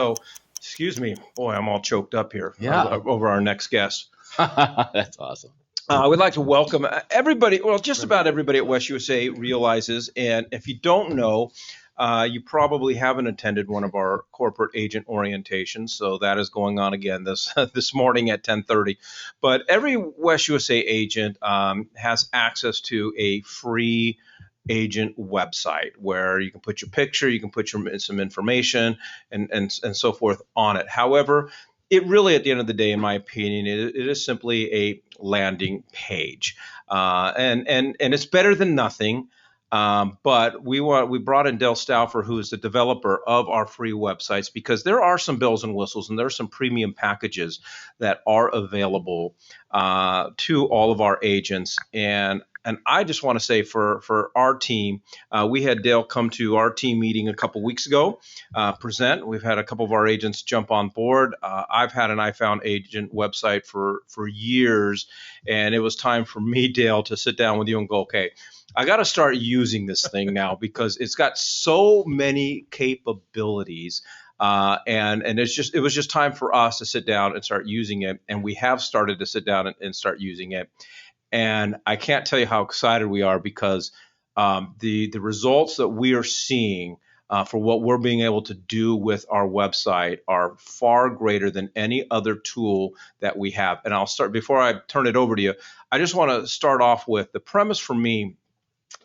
So, excuse me, boy, I'm all choked up here. Yeah. Over our next guest. That's awesome. We'd like to welcome everybody. Well, just about everybody at WestUSA realizes, and if you don't know, you probably haven't attended one of our corporate agent orientations. So that is going on again this morning at 10:30. But every WestUSA agent has access to a free agent website where you can put your picture, you can put some information, and so forth on it. However, it really, at the end of the day, in my opinion, it is simply a landing page, and it's better than nothing. But we brought in Dale Stauffer, who is the developer of our free websites, because there are some bells and whistles and there are some premium packages that are available to all of our agents. And I just want to say for our team, we had Dale come to our team meeting a couple weeks ago, present. We've had a couple of our agents jump on board. I've had an I Found Agent website for years, and it was time for me, Dale, to sit down with you and go, okay, I got to start using this thing now because it's got so many capabilities. And it was just time for us to sit down and start using it. And we have started to sit down and start using it. And I can't tell you how excited we are because the results that we are seeing for what we're being able to do with our website are far greater than any other tool that we have. And I'll start, before I turn it over to you, I just want to start off with the premise for me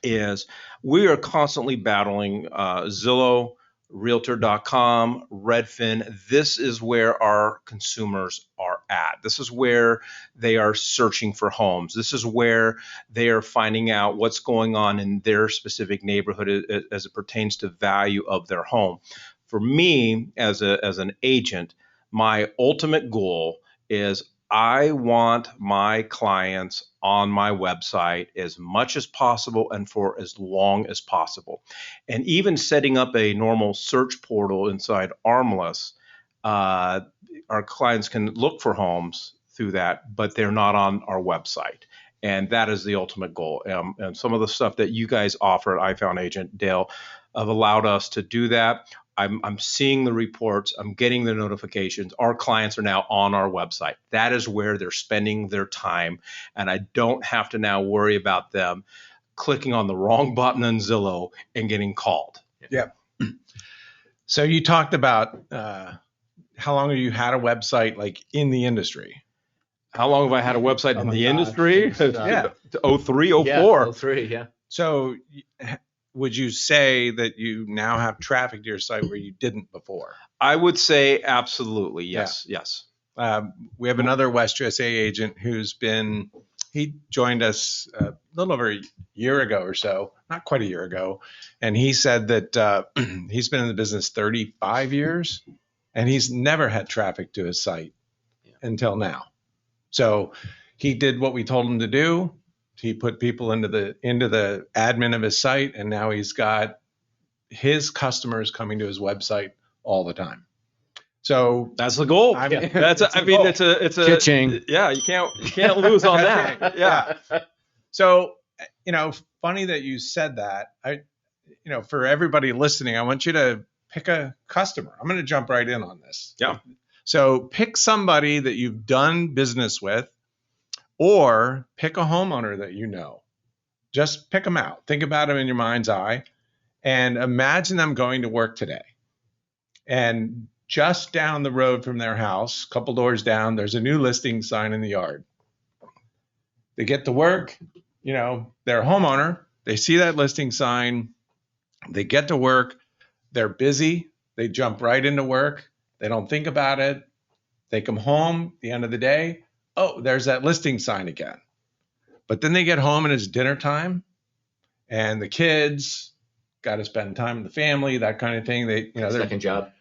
is we are constantly battling Zillow, Realtor.com, Redfin. This is where our consumers are at. This is where they are searching for homes. This is where they are finding out what's going on in their specific neighborhood as it pertains to value of their home. For me, as an agent, my ultimate goal is I want my clients on my website as much as possible and for as long as possible. And even setting up a normal search portal inside Armless, our clients can look for homes through that, but they're not on our website. And that is the ultimate goal. And some of the stuff that you guys offer at iFound Agent, Dale, have allowed us to do that. I'm seeing the reports. I'm getting the notifications. Our clients are now on our website. That is where they're spending their time. And I don't have to now worry about them clicking on the wrong button in Zillow and getting called. Yeah. So you talked about how long have you had a website like in the industry? How long have I had a website in the industry? Yeah. 03, 04. Yeah, 03, yeah. So would you say that you now have traffic to your site where you didn't before? I would say absolutely. Yes. Yeah. Yes. We have another WestUSA agent he joined us a little over a year ago or so, not quite a year ago. And he said that he's been in the business 35 years and he's never had traffic to his site until now. So he did what we told him to do. He put people into the admin of his site, and now he's got his customers coming to his website all the time. So that's the goal. It's a Cha-ching. Yeah, you can't lose on that. Yeah. So, funny that you said that. For everybody listening, I want you to pick a customer. I'm going to jump right in on this. Yeah. So pick somebody that you've done business with, or pick a homeowner that you know. Just pick them out. Think about them in your mind's eye and imagine them going to work today. And just down the road from their house, a couple doors down, there's a new listing sign in the yard. They get to work, they're a homeowner. They see that listing sign. They get to work. They're busy. They jump right into work. They don't think about it. They come home at the end of the day. Oh, there's that listing sign again. But then they get home and it's dinner time and the kids got to spend time with the family, that kind of thing.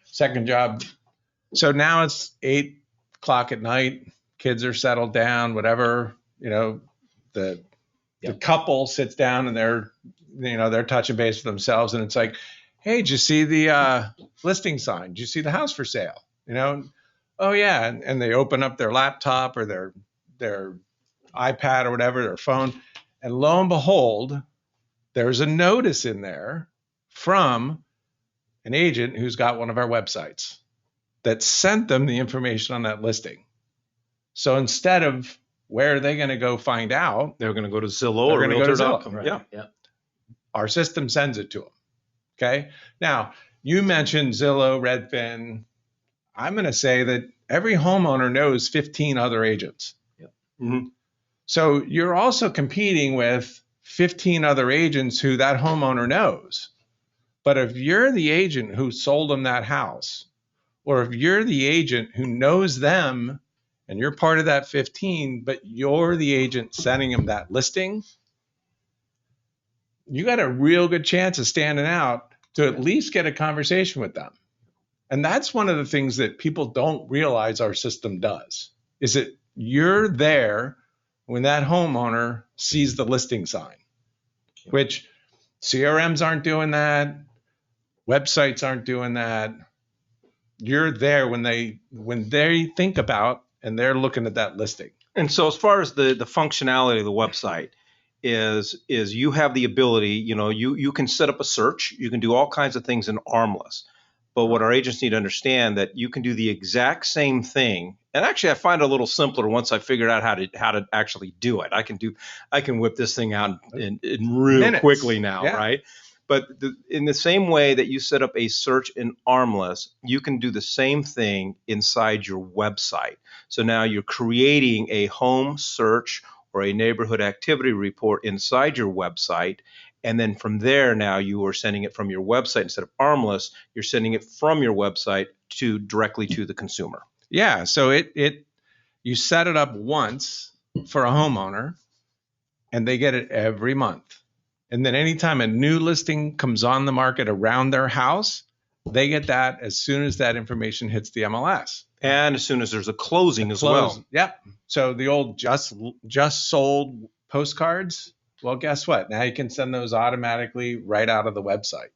Second job. So now it's 8:00 at night. Kids are settled down, whatever, the couple sits down and they're touching base with themselves. And it's like, hey, did you see the listing sign? Did you see the house for sale? Oh yeah, and they open up their laptop or their iPad or whatever, their phone, and lo and behold, there's a notice in there from an agent who's got one of our websites. that sent them the information on that listing. So instead of where are they going to go find out, They're going to go to Zillow They're or gonna go to Realtor.com. Zillow. Yeah. Yeah. our system sends it to them. Okay. Now, you mentioned Zillow, Redfin. I'm going to say that every homeowner knows 15 other agents. Mhm. So you're also competing with 15 other agents who that homeowner knows. But if you're the agent who sold them that house, or if you're the agent who knows them and you're part of that 15, but you're the agent sending them that listing, you got a real good chance of standing out to at least get a conversation with them. And that's one of the things that people don't realize our system does, is that you're there when that homeowner sees the listing sign, which CRMs aren't doing that, websites aren't doing that. You're there when they think about and they're looking at that listing. And so as far as the functionality of the website is you have the ability, you can set up a search, you can do all kinds of things in Armless. But what our agents need to understand that you can do the exact same thing. And actually I find it a little simpler once I figured out how to actually do it. I can whip this thing out in real Minutes. quickly now, Yeah. right? But in the same way that you set up a search in Armless, you can do the same thing inside your website. So now you're creating a home search or a neighborhood activity report inside your website. And then from there, now you are sending it from your website instead of Armless, you're sending it from your website directly to the consumer. Yeah. So you set it up once for a homeowner and they get it every month. And then anytime a new listing comes on the market around their house, they get that as soon as that information hits the MLS. And as soon as there's a closing as well. Yep. So the old just sold postcards, well, guess what? Now you can send those automatically right out of the website.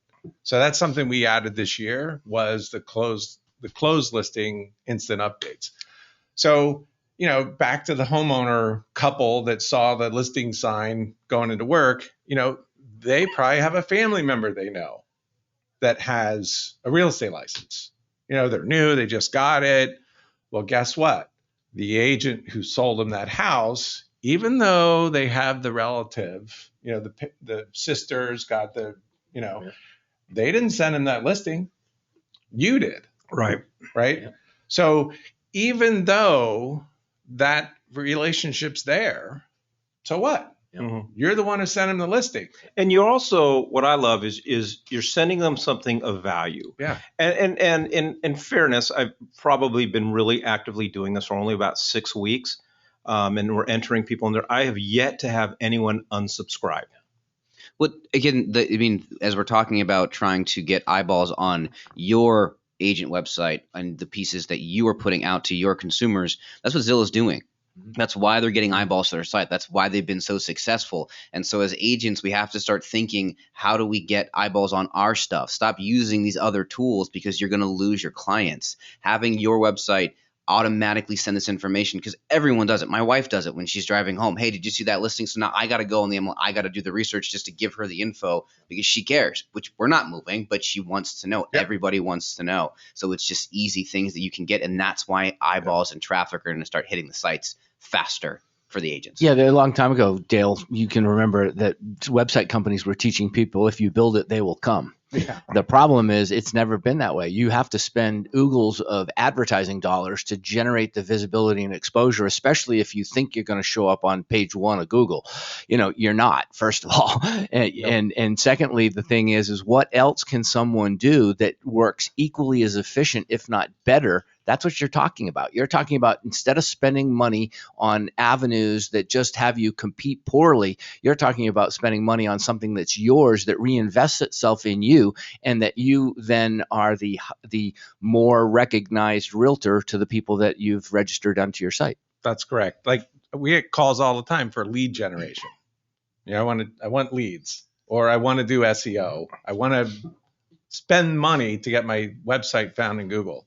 So that's something we added this year, was the closed listing instant updates. So, back to the homeowner couple that saw the listing sign going into work, they probably have a family member they know that has a real estate license. They're new, they just got it. Well, guess what? The agent who sold them that house, even though they have the relative, the sisters got they didn't send them that listing. You did. Right. Right. Yeah. So even though that relationship's there, so what? Mm-hmm. You're the one who sent them the listing. And you're also, what I love is you're sending them something of value. Yeah. And in fairness, I've probably been really actively doing this for only about 6 weeks. And we're entering people in there. I have yet to have anyone unsubscribe. Well, again, as we're talking about trying to get eyeballs on your agent website and the pieces that you are putting out to your consumers, that's what Zillow's doing. That's why they're getting eyeballs to their site. That's why they've been so successful. And so as agents, we have to start thinking, how do we get eyeballs on our stuff? Stop using these other tools because you're going to lose your clients. Having your website automatically send this information, because everyone does it. My wife does it when she's driving home. Hey, did you see that listing? So now I got to go on I got to do the research just to give her the info because she cares, which we're not moving, but she wants to know. Yep. Everybody wants to know. So it's just easy things that you can get. And that's why eyeballs and traffic are going to start hitting the sites faster for the agents. Yeah, a long time ago, Dale, you can remember that website companies were teaching people, if you build it, they will come. Yeah. The problem is it's never been that way. You have to spend oogles of advertising dollars to generate the visibility and exposure, especially if you think you're going to show up on page 1 of Google. You're not, first of all. And secondly, the thing is what else can someone do that works equally as efficient, if not better? That's what you're talking about. You're talking about, instead of spending money on avenues that just have you compete poorly, you're talking about spending money on something that's yours, that reinvests itself in you, and that you then are the more recognized realtor to the people that you've registered onto your site. That's correct. Like, we get calls all the time for lead generation. I want leads, or I want to do SEO. I want to spend money to get my website found in Google.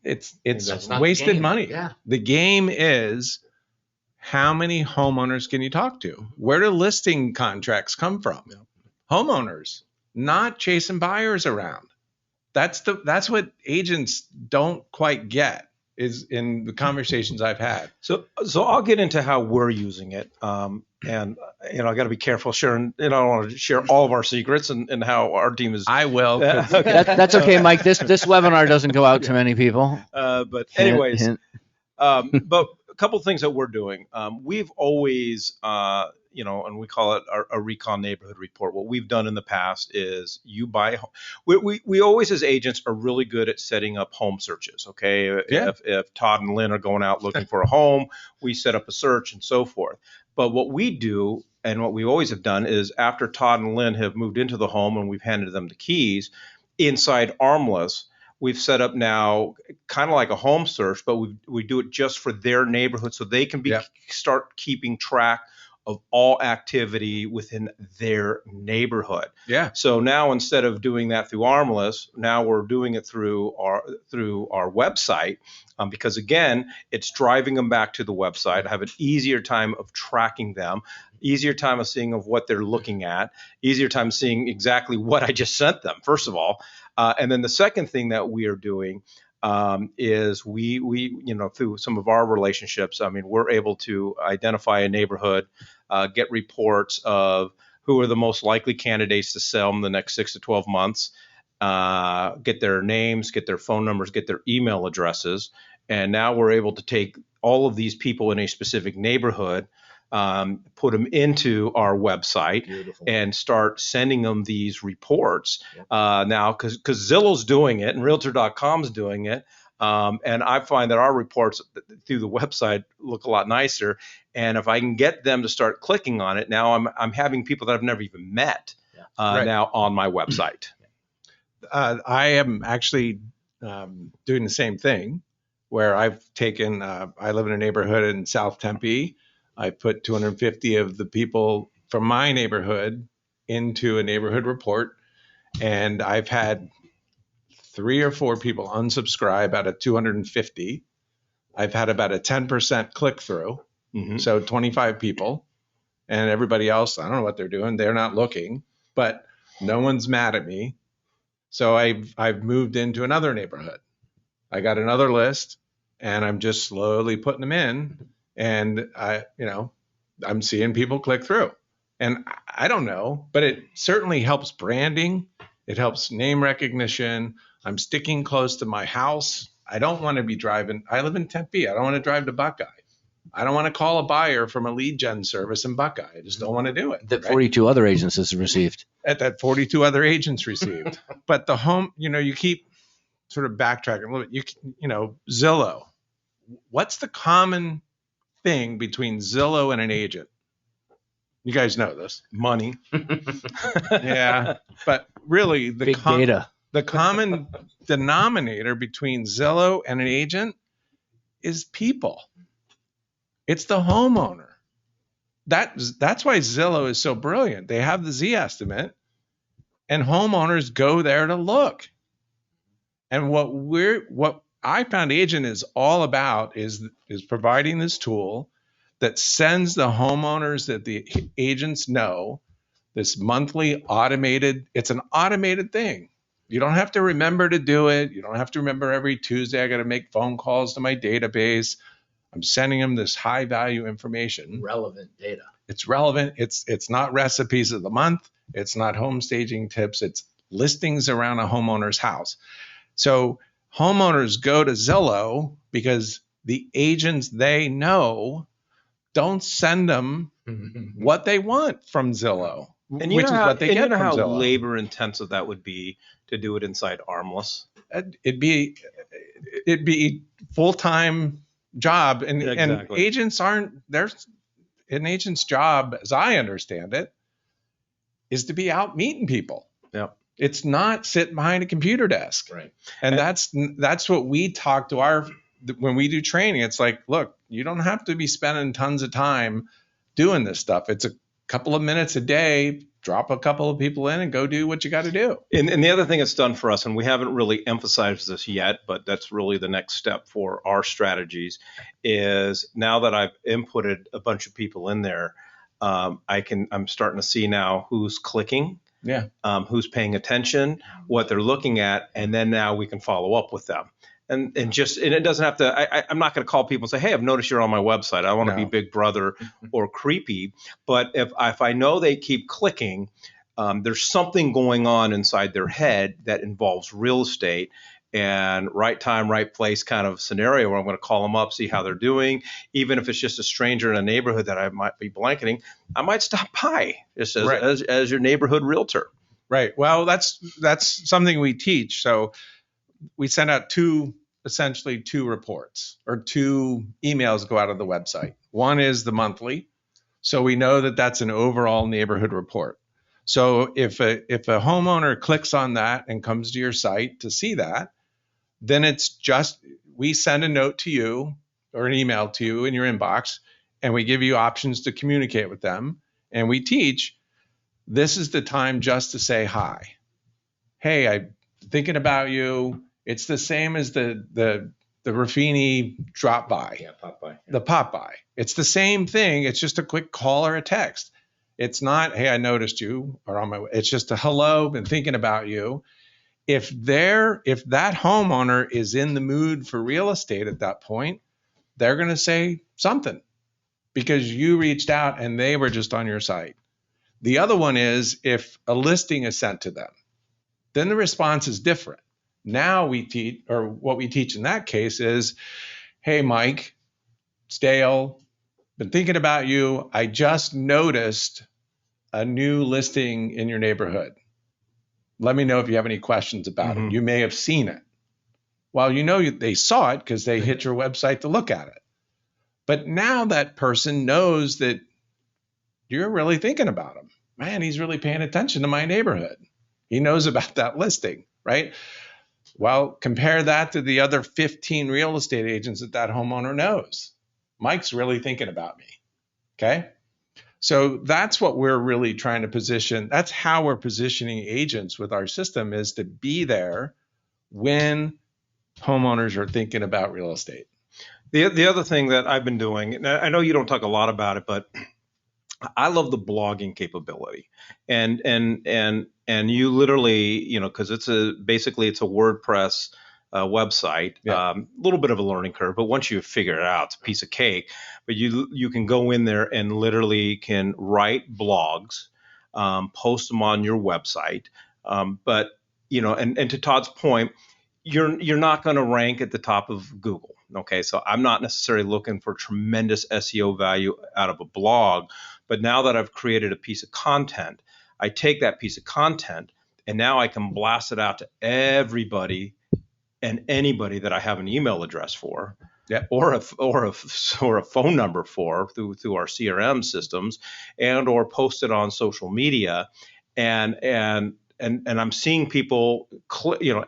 It's wasted money. Yeah. The game is, how many homeowners can you talk to? Where do listing contracts come from? Yeah. Homeowners, not chasing buyers around. That's what agents don't quite get, is in the conversations I've had. So I'll get into how we're using it. And I got to be careful sharing. I don't want to share all of our secrets and how our team is. I will. Okay. That's okay, Mike. This webinar doesn't go out to many people. But anyways, Hint. but a couple things that we're doing. We've always, and we call it a recon neighborhood report. What we've done in the past is we always as agents are really good at setting up home searches. Okay. Yeah. If Todd and Lynn are going out looking for a home, we set up a search and so forth. But what we do and what we always have done is after Todd and Lynn have moved into the home and we've handed them the keys, inside Armless, we've set up now kind of like a home search, but we do it just for their neighborhood so they can start keeping track of all activity within their neighborhood. Yeah. So now instead of doing that through Armless, now we're doing it through our website, because again, it's driving them back to the website. I have an easier time of tracking them, easier time of seeing of what they're looking at, easier time seeing exactly what I just sent them, first of all. And then the second thing that we are doing is we through some of our relationships, we're able to identify a neighborhood, get reports of who are the most likely candidates to sell in the next 6 to 12 months, get their names, get their phone numbers, get their email addresses. And now we're able to take all of these people in a specific neighborhood, put them into our website. Beautiful. And start sending them these reports. Yep. Now, because Zillow's doing it and Realtor.com's doing it. And I find that our reports through the website look a lot nicer. And if I can get them to start clicking on it, now I'm having people that I've never even met now on my website. I am actually doing the same thing, where I've taken, I live in a neighborhood in South Tempe. I put 250 of the people from my neighborhood into a neighborhood report, and I've had 3 or 4 people unsubscribe out of 250. I've had about a 10% click through, so 25 people, and everybody else, I don't know what they're doing. They're not looking, but no one's mad at me. So I've moved into another neighborhood. I got another list, and I'm just slowly putting them in. And I'm seeing people click through, and I don't know, but it certainly helps branding. It helps name recognition. I'm sticking close to my house. I don't want to be driving. I live in Tempe. I don't want to drive to Buckeye. I don't want to call a buyer from a lead gen service in Buckeye. I just don't want to do it. That 42 other agents has received. That 42 other agents received. But the home, you keep sort of backtracking a little bit. Zillow. What's the common thing between Zillow and an agent? You guys know this. Money. Yeah, but really Big data. The common denominator between Zillow and an agent is people. It's the homeowner. That's why Zillow is so brilliant. They have the Z estimate, and homeowners go there to look. And what I found agent is all about is providing this tool that sends the homeowners that the agents know this monthly automated, it's an automated thing. You don't have to remember to do it. You don't have to remember every Tuesday I got to make phone calls to my database. I'm sending them this high value information. Relevant data. It's relevant. It's not recipes of the month. It's not home staging tips. It's listings around a homeowner's house. So homeowners go to Zillow because the agents they know don't send them what they want from Zillow, And which is what they get from how Zillow. labor intensive that would be to do it inside Armless. It'd be full-time job, and Exactly. agents aren't. There's an agent's job, as I understand it, is to be out meeting people. Yeah. It's not sitting behind a computer desk. Right. And that's what we talk to when we do training. It's like, look, you don't have to be spending tons of time doing this stuff. It's a couple of minutes a day, drop a couple of people in and go do what you got to do. And the other thing it's done for us, and we haven't really emphasized this yet, but that's really the next step for our strategies, is now that I've inputted a bunch of people in there, I'm starting to see now who's clicking. Yeah. who's paying attention, what they're looking at, and then now we can follow up with them. And it doesn't have to. I'm not going to call people and say, "Hey, I've noticed you're on my website. I don't want to be No. Big Brother or creepy." But if I know they keep clicking, there's something going on inside their head that involves real estate and right time, right place kind of scenario where I'm going to call them up, see how they're doing. Even if it's just a stranger in a neighborhood that I might be blanketing, I might stop by just Right. as your neighborhood realtor. Right. Well, that's something we teach. So we send out essentially two reports or two emails go out of the website. One is the monthly. So we know that that's an overall neighborhood report. So if a homeowner clicks on that and comes to your site to see that, then it's just, we send a note to you or an email to you in your inbox, and we give you options to communicate with them. And we teach, this is the time just to say hi. Hey, I'm thinking about you. It's the same as the Ruffini drop by. Yeah, pop by. The pop by. It's the same thing. It's just a quick call or a text. It's not, hey, I noticed you or on my way. It's just a hello, been thinking about you. If that homeowner is in the mood for real estate at that point, they're going to say something because you reached out and they were just on your site. The other one is if a listing is sent to them, then the response is different. Now we teach, or what we teach in that case is, hey, Mike, it's Dale, been thinking about you. I just noticed a new listing in your neighborhood. Let me know if you have any questions about it. You may have seen it. Well, they saw it because they hit your website to look at it. But now that person knows that you're really thinking about him. Man, he's really paying attention to my neighborhood. He knows about that listing, right? Well, compare that to the other 15 real estate agents that homeowner knows. Mike's really thinking about me. Okay. So that's what we're really trying to position. That's how we're positioning agents with our system, is to be there when homeowners are thinking about real estate. The other thing that I've been doing, and I know you don't talk a lot about it, but I love the blogging capability, and you literally, because basically it's a WordPress website, a little bit of a learning curve, but once you figure it out, it's a piece of cake. But you can go in there and literally can write blogs, post them on your website, but and to Todd's point, you're not going to rank at the top of Google. Okay, so I'm not necessarily looking for tremendous SEO value out of a blog, but now that I've created a piece of content, I take that piece of content and now I can blast it out to everybody and anybody that I have an email address for, or a phone number for through our CRM systems, and or post it on social media, and I'm seeing people,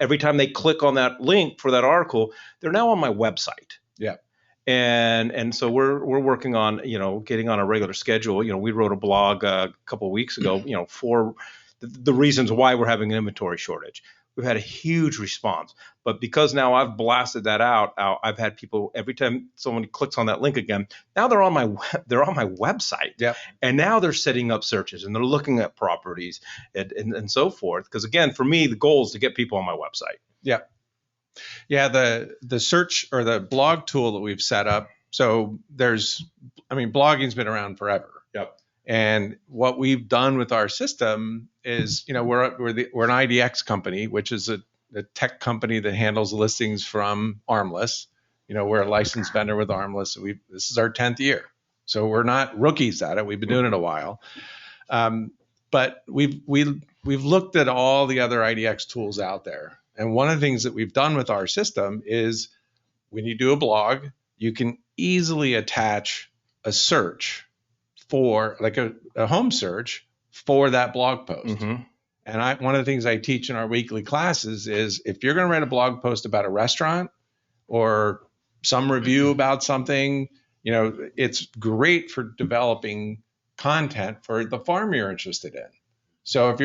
every time they click on that link for that article, they're now on my website. Yeah. And so we're working on, getting on a regular schedule. We wrote a blog a couple of weeks ago, for the reasons why we're having an inventory shortage. We've had a huge response, but because now I've blasted that out, I've had people, every time someone clicks on that link again, now they're on my website. Yeah. And now they're setting up searches and they're looking at properties and so forth. Because again, for me, the goal is to get people on my website. Yeah. Yeah. The search or the blog tool that we've set up. So blogging's been around forever. Yep. And what we've done with our system is, we're an IDX company, which is a tech company that handles listings from Armless. We're a licensed vendor with Armless. This is our 10th year, so we're not rookies at it. We've been doing it a while, but we've looked at all the other IDX tools out there. And one of the things that we've done with our system is, when you do a blog, you can easily attach a search for, like a home search for that blog post. Mm-hmm. And one of the things I teach in our weekly classes is, if you're going to write a blog post about a restaurant or some review about something, it's great for developing content for the farm you're interested in. So if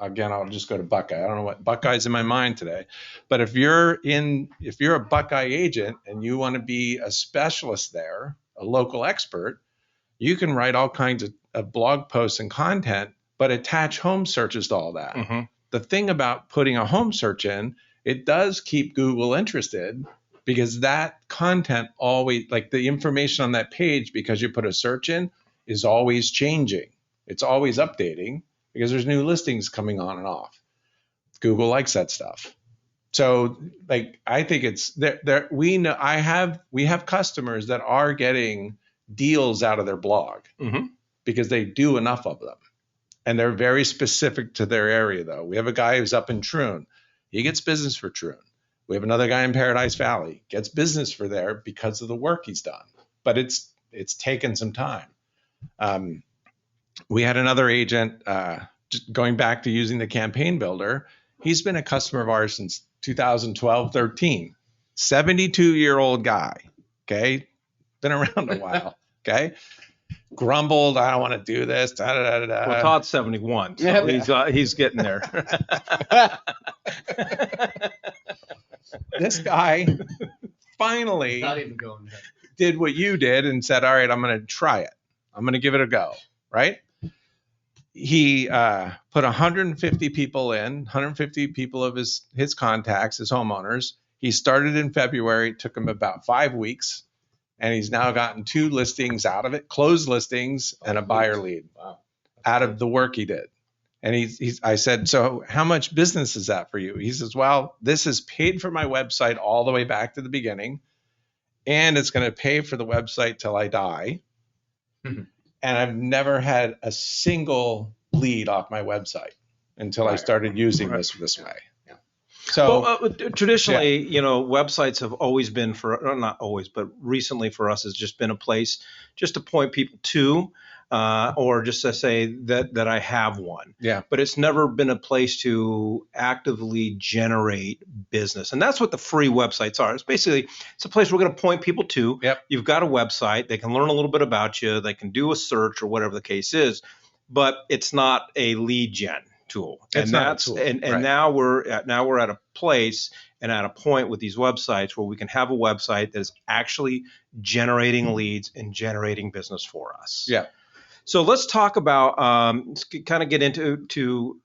again, I'll just go to Buckeye. I don't know what Buckeye's in my mind today, but if you're a Buckeye agent and you want to be a specialist there, a local expert, you can write all kinds of blog posts and content but attach home searches to all that. Mm-hmm. The thing about putting a home search in, it does keep Google interested, because that content always, like the information on that page, because you put a search in, is always changing. It's always updating because there's new listings coming on and off. Google likes that stuff. So like, I think it's there. We have customers that are getting deals out of their blog Mm-hmm. because they do enough of them. And they're very specific to their area, though. We have a guy who's up in Troon. He gets business for Troon. We have another guy in Paradise Valley, gets business for there because of the work he's done. But it's taken some time. We had another agent, just going back to using the campaign builder. He's been a customer of ours since 2012, 13. 72-year-old guy, okay? Been around a while, okay? Grumbled, I don't want to do this. Da, da, da, da. Well, Todd's 71, so Yeah. he's getting there. This guy finally Not even going there. did what you did and said, all right, I'm going to try it. I'm going to give it a go, right? He put 150 people in, 150 people of his contacts, his homeowners. He started in February, it took him about 5 weeks, and he's now gotten 2 listings out of it, closed listings and a buyer lead out of the work he did. And I said, so how much business is that for you? He says, well, this is paid for my website all the way back to the beginning, and it's going to pay for the website till I die. Mhm. And I've never had a single lead off my website until I started using this way. Yeah. So Well, traditionally, websites have always been not always, but recently for us has just been a place just to point people to, or just to say that I have one. yeah, But it's never been a place to actively generate business. And that's what the free websites are. It's a place we're going to point people to. Yep. You've got a website. They can learn a little bit about you. They can do a search or whatever the case is, but it's not a lead gen tool. It's not a tool. And Right. now we're at a place and at a point with these websites where we can have a website that is actually generating leads and generating business for us. Yeah. So let's talk about let's kind of get into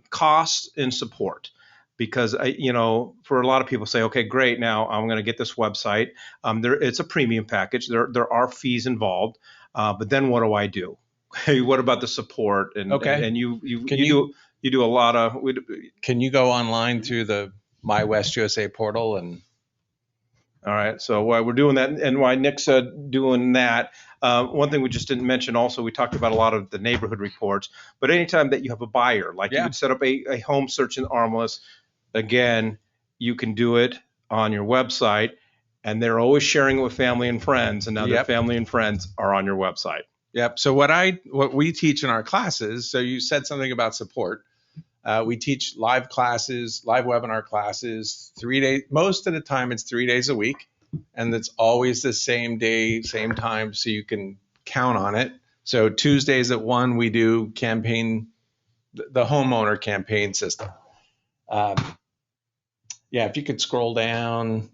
costs and support, because for a lot of people say, okay, great, now I'm going to get this website. It's a premium package. There are fees involved, but then what do I do? What about the support? And Okay. and you do a lot of. Can you go online through the My WestUSA portal and? All right. So while we're doing that, and why Nick's doing that, one thing we just didn't mention also, we talked about a lot of the neighborhood reports, but anytime that you have a buyer, like you would set up a home search in Armless, again, you can do it on your website, and they're always sharing it with family and friends, and now their family and friends are on your website. Yep. So what we teach in our classes, so you said something about support. We teach live classes, live webinar classes, 3 days. Most of the time it's 3 days a week, and it's always the same day, same time, so you can count on it. So Tuesdays at 1, we do the homeowner campaign system. If you could scroll down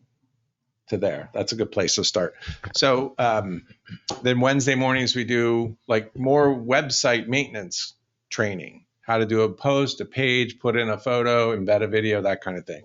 to there, that's a good place to start. So then Wednesday mornings we do like more website maintenance training. How to do a post, a page, put in a photo, embed a video, that kind of thing.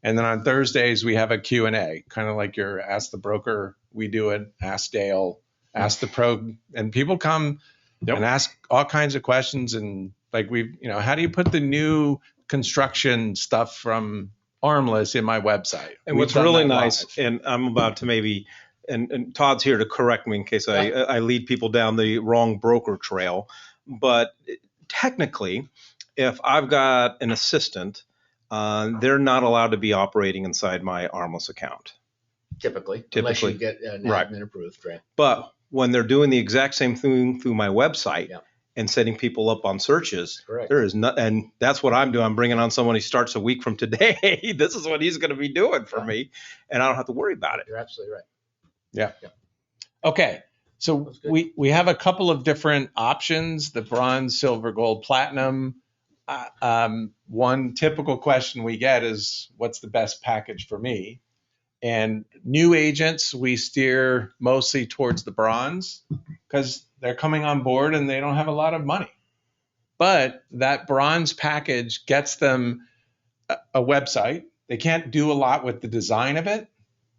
And then on Thursdays, we have a Q&A, kind of like your Ask the Broker. We do it, Ask Dale, Ask the Pro. And people come and ask all kinds of questions. And like how do you put the new construction stuff from Armless in my website? And what's really nice, and I'm about to maybe, and Todd's here to correct me in case I lead people down the wrong broker trail, but technically, if I've got an assistant, they're not allowed to be operating inside my Armless account. Typically, unless you get an admin approved, right? But when they're doing the exact same thing through my website and setting people up on searches, there is not, and that's what I'm doing. I'm bringing on someone who starts a week from today. This is what he's going to be doing for me, and I don't have to worry about it. You're absolutely right. Yeah. Okay. So we have a couple of different options: the bronze, silver, gold, platinum. One typical question we get is, what's the best package for me? And new agents, we steer mostly towards the bronze because they're coming on board and they don't have a lot of money. But that bronze package gets them a website. They can't do a lot with the design of it,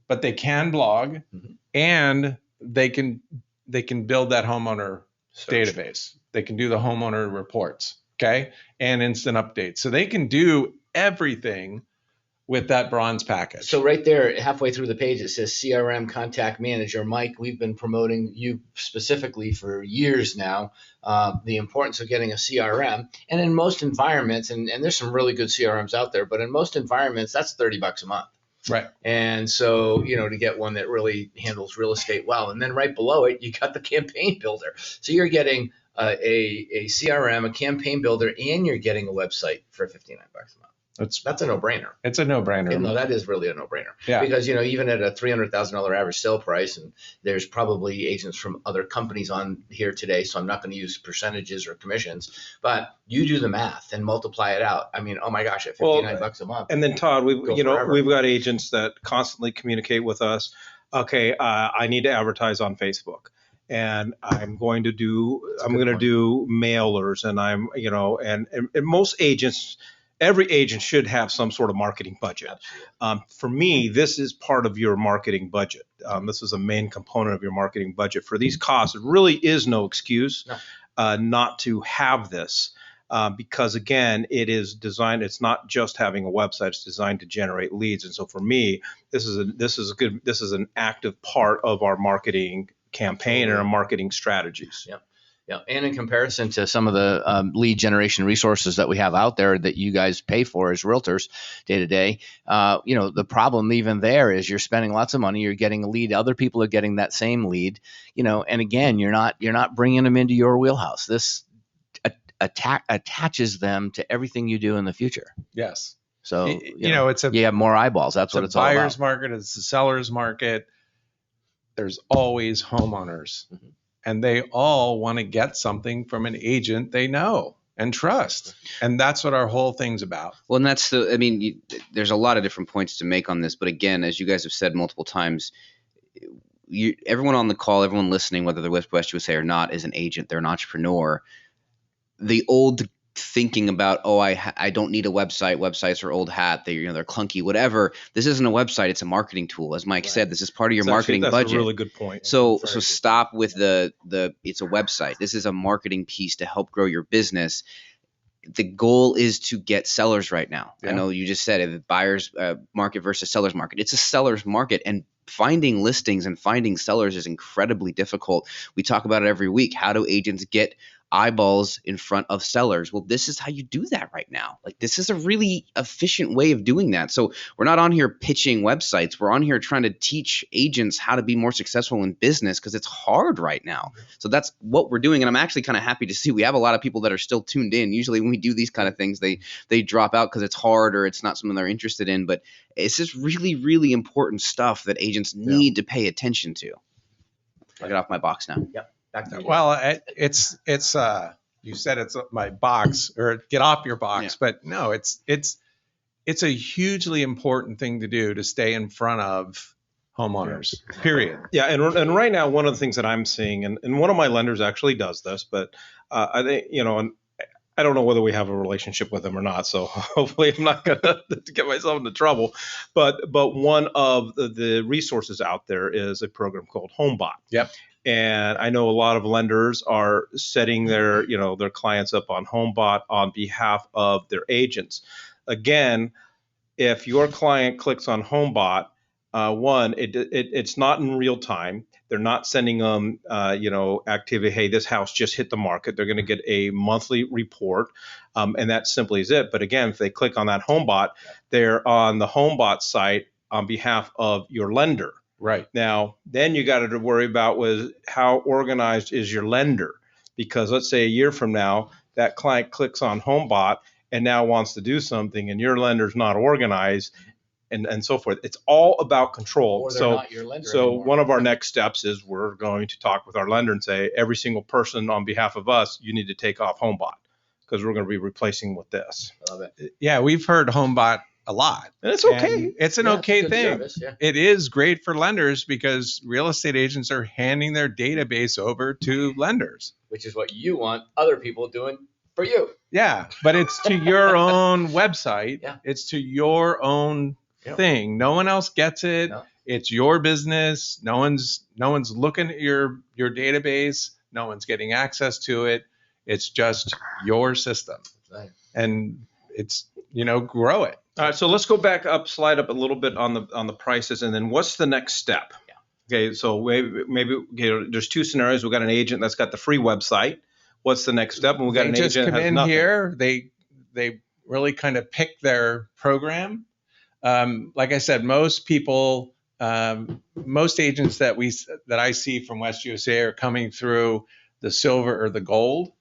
but they can blog, and they can build that homeowner database. They can do the homeowner reports, okay, and instant updates. So they can do everything with that bronze package. So right there, halfway through the page, it says CRM Contact Manager. Mike, we've been promoting you specifically for years now, the importance of getting a CRM. And in most environments, and there's some really good CRMs out there, but in most environments, that's $30 a month. Right. And so, to get one that really handles real estate well. And then right below it, you got the campaign builder. So you're getting a CRM, a campaign builder, and you're getting a website for $59 a month. That's a no-brainer. It's a no-brainer. No, that is really a no-brainer. Yeah. Because, even at a $300,000 average sale price, and there's probably agents from other companies on here today, so I'm not going to use percentages or commissions, but you do the math and multiply it out. I mean, oh my gosh, at $59 a month. And then Todd, we've forever. got agents that constantly communicate with us. Okay, I need to advertise on Facebook, and I'm going to do mailers, and and most agents. Every agent should have some sort of marketing budget. For me, this is part of your marketing budget. This is a main component of your marketing budget. For these costs, it really is no excuse not to have this, because again, it is designed. It's not just having a website; it's designed to generate leads. And so, for me, this is an active part of our marketing campaign and our marketing strategies. Yeah. Yeah, and in comparison to some of the lead generation resources that we have out there that you guys pay for as realtors day to day, the problem even there is you're spending lots of money, you're getting a lead, other people are getting that same lead, and again, you're not bringing them into your wheelhouse. This attaches them to everything you do in the future. Yes. So you have more eyeballs. That's what it's all about. It's a buyer's market. It's a seller's market. There's always homeowners. Mm-hmm. And they all want to get something from an agent they know and trust. And that's what our whole thing's about. Well, and there's a lot of different points to make on this. But again, as you guys have said multiple times, everyone on the call, everyone listening, whether they're with WestUSA or not, is an agent. They're an entrepreneur. The old thinking about, I don't need a website. Websites are old hat. They're clunky, whatever. This isn't a website. It's a marketing tool. As Mike said, this is part of your marketing budget. That's a really good point. So stop with the it's a website. This is a marketing piece to help grow your business. The goal is to get sellers right now. Yeah. I know you just said it, buyer's market versus seller's market. It's a seller's market, and finding listings and finding sellers is incredibly difficult. We talk about it every week. How do agents get eyeballs in front of sellers? Well, this is how you do that right now. Like, this is a really efficient way of doing that. So we're not on here pitching websites. We're on here trying to teach agents how to be more successful in business, because it's hard right now. So that's what we're doing. And I'm actually kind of happy to see we have a lot of people that are still tuned in. Usually when we do these kind of things, they drop out because it's hard or it's not something they're interested in. But it's just really, really important stuff that agents need to pay attention to. I'll get off my box now. Yep. Well, it's you said it's my box, or get off your box, but no, it's a hugely important thing to do to stay in front of homeowners, period. Yeah. And right now, one of the things that I'm seeing, and one of my lenders actually does this, but I think, and I don't know whether we have a relationship with them or not, so hopefully I'm not going to get myself into trouble. But one of the resources out there is a program called HomeBot. Yep. And I know a lot of lenders are setting their clients up on HomeBot on behalf of their agents. Again, if your client clicks on HomeBot, it's not in real time. They're not sending them, activity. Hey, this house just hit the market. They're going to get a monthly report, and that simply is it. But again, if they click on that HomeBot, they're on the HomeBot site on behalf of your lender. Right. Now, then you got to worry about was how organized is your lender? Because let's say a year from now, that client clicks on HomeBot and now wants to do something, and your lender's not organized, and so forth. It's all about control. Or they're not your lender anymore. One of our next steps is we're going to talk with our lender and say, every single person on behalf of us, you need to take off HomeBot, because we're going to be replacing with this. I love it. Yeah, we've heard HomeBot a lot. And it's okay. And it's an okay thing. Service, yeah. It is great for lenders because real estate agents are handing their database over to lenders. Which is what you want other people doing For you. Yeah, but it's to your own website. Yeah. It's to your own Yep. thing. No one else gets it. No. It's your business. No one's looking at your database. No one's getting access to it. It's just your system. Right. And it's, grow it. All right, so let's go back up, slide up a little bit on the prices, and then what's the next step? Yeah. Okay, so maybe there's two scenarios. We've got an agent that's got the free website. What's the next step? And we got They an just agent come that has in nothing. here. They really kind of pick their program. Like I said, most people, most agents that I see from WestUSA are coming through the silver or the gold.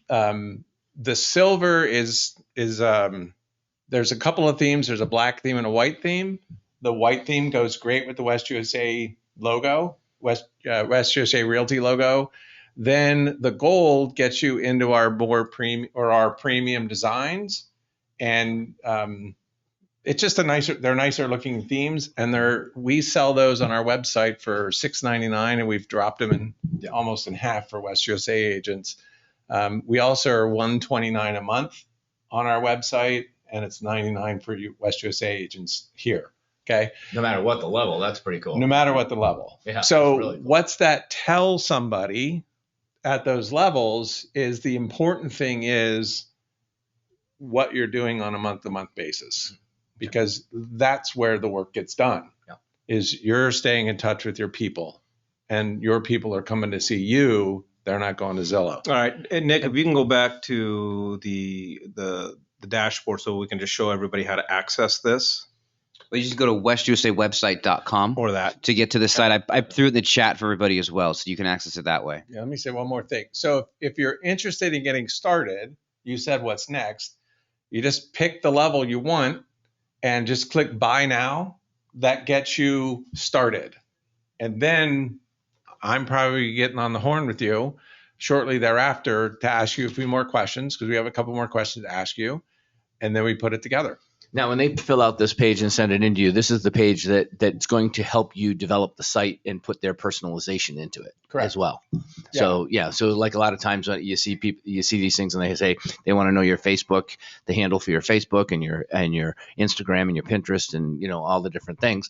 The silver is there's a couple of themes. There's a black theme and a white theme. The white theme goes great with the WestUSA logo, WestUSA Realty logo. Then the gold gets you into our more premium designs, and it's just they're nicer looking themes, and we sell those on our website for $6.99, and we've dropped them almost in half for WestUSA agents. We also are $129 a month on our website, and it's $99 for you WestUSA agents here. Okay. No matter what the level, that's pretty cool. No matter what the level. Yeah, So that's really cool. what's that tell somebody at those levels is the important thing is what you're doing on a month-to-month basis, because that's where the work gets done. Yeah. Is you're staying in touch with your people, and your people are coming to see you. They're not going to Zillow. All right, and Nick, if you can go back to the dashboard so we can just show everybody how to access this Well, you just go to WestUSAwebsite.com or that. to get to the site. I threw it in the chat for everybody as well, so you can access it that way. Yeah, let me say one more thing. So if you're interested in getting started, you said what's next. You just pick the level you want and just click buy now. That gets you started. And then I'm probably getting on the horn with you shortly thereafter to ask you a few more questions, because we have a couple more questions to ask you. And then we put it together. Now, when they fill out this page and send it into you, this is the page that's going to help you develop the site and put their personalization into it as well. Yeah. So like a lot of times when you see these things and they say they want to know your Facebook, the handle for your Facebook and your Instagram and your Pinterest and all the different things.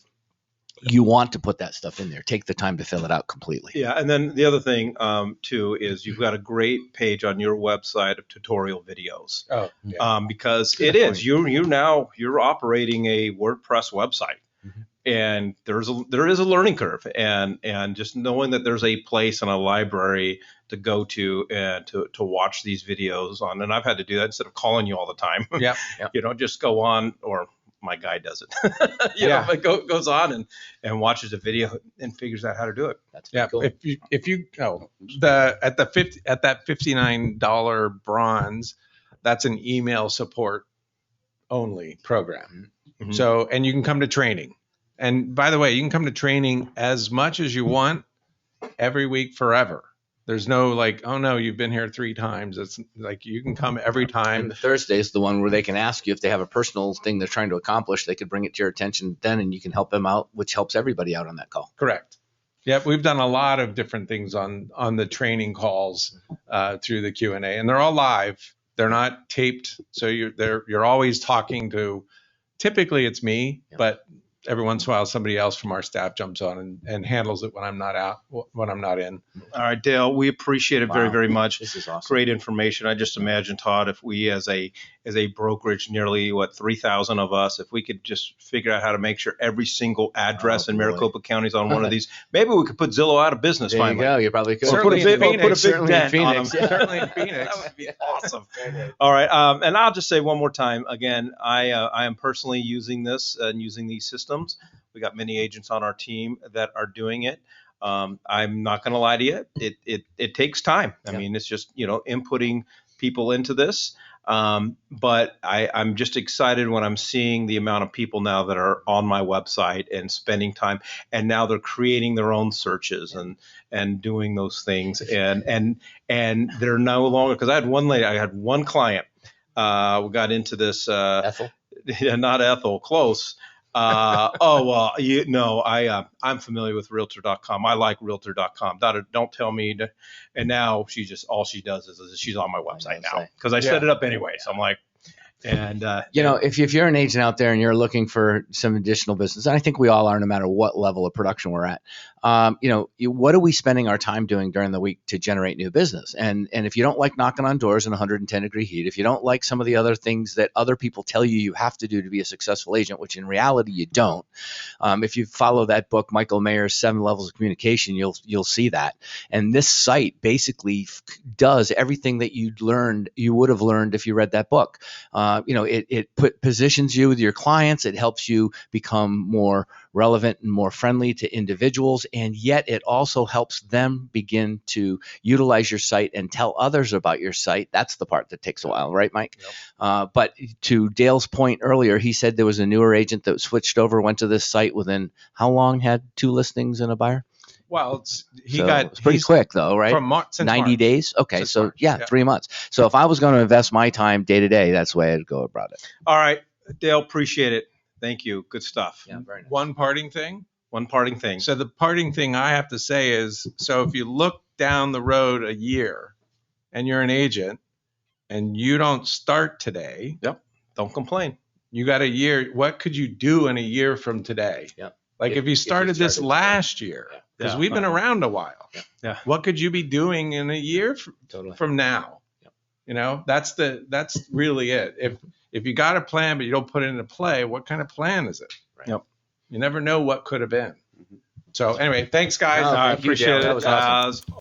You want to put that stuff in there. Take the time to fill it out completely. Yeah, and then the other thing too is you've got a great page on your website of tutorial videos. Oh, yeah. Because Good it point. is you're operating a WordPress website, and there is a learning curve, and just knowing that there's a place and a library to go to and to watch these videos on, and I've had to do that instead of calling you all the time. Yeah. Just go on, or my guy does it. But goes on and watches a video and figures out how to do it. That's pretty cool. If you at that $59 bronze, that's an email support only program. Mm-hmm. So, and you can come to training. And by the way, you can come to training as much as you want every week forever. There's no like, oh no, you've been here 3 times. It's like you can come every And time. the Thursday is the one where they can ask you if they have a personal thing they're trying to accomplish. They could bring it to your attention then, and you can help them out, which helps everybody out on that call. Correct. Yep, we've done a lot of different things on the training calls through the Q&A, and they're all live. They're not taped, so you're always talking to. Typically, it's me, but every once in a while, somebody else from our staff jumps on and handles it when I'm not in. All right, Dale, we appreciate it very, very much. This is awesome. Great information. I just imagine, Todd, if we as a brokerage, nearly 3,000 of us, if we could just figure out how to make sure every single address in Maricopa County is on one of these, maybe we could put Zillow out of business There finally. you go. You probably could. Certainly Put a big Phoenix. dent on Phoenix. them. Certainly in Phoenix. That would be awesome. All right, and I'll just say one more time. Again, I am personally using this and using these systems. We got many agents on our team that are doing it. I'm not going to lie to you. It takes time. I mean, it's just, inputting people into this. But I'm just excited when I'm seeing the amount of people now that are on my website and spending time, and now they're creating their own searches and doing those things. And they're no longer, because I had one client, we got into this, Ethel? not Ethel, close. I'm familiar with Realtor.com. I like Realtor.com. Don't tell me to. And now all she does is she's on my website now because I set it up anyway. So I'm like, and if you're an agent out there and you're looking for some additional business, and I think we all are, no matter what level of production we're at, what are we spending our time doing during the week to generate new business? And if you don't like knocking on doors in 110-degree heat, if you don't like some of the other things that other people tell you have to do to be a successful agent, which in reality you don't, if you follow that book, Michael Mayer's 7 Levels of Communication, you'll see that. And this site basically does everything that you would have learned if you read that book. It positions you with your clients. It helps you become more relevant and more friendly to individuals, and yet it also helps them begin to utilize your site and tell others about your site. That's the part that takes a while, right, Mike? Yep. But to Dale's point earlier, he said there was a newer agent that switched over, went to this site within how long, had 2 listings and a buyer? Well, it's pretty quick though, right? From 90 March. Days. Okay, since so March, yeah, 3 months. So if I was going to invest my time day to day, that's the way I'd go about it. All right, Dale, appreciate it. Thank you. Good stuff. Yeah, very nice. One parting thing. So the parting thing I have to say is, so if you look down the road a year and you're an agent and you don't start today, don't complain. You got a year. What could you do in a year from today? Yep. Like if you started this last year, because we've been around a while. Yeah. What could you be doing in a year from now? Yep. That's really it. If you got a plan but you don't put it into play, what kind of plan is it? Right. Yep. You never know what could have been. So anyway, thanks guys. No, I thank you, appreciate Dale. it. That was awesome.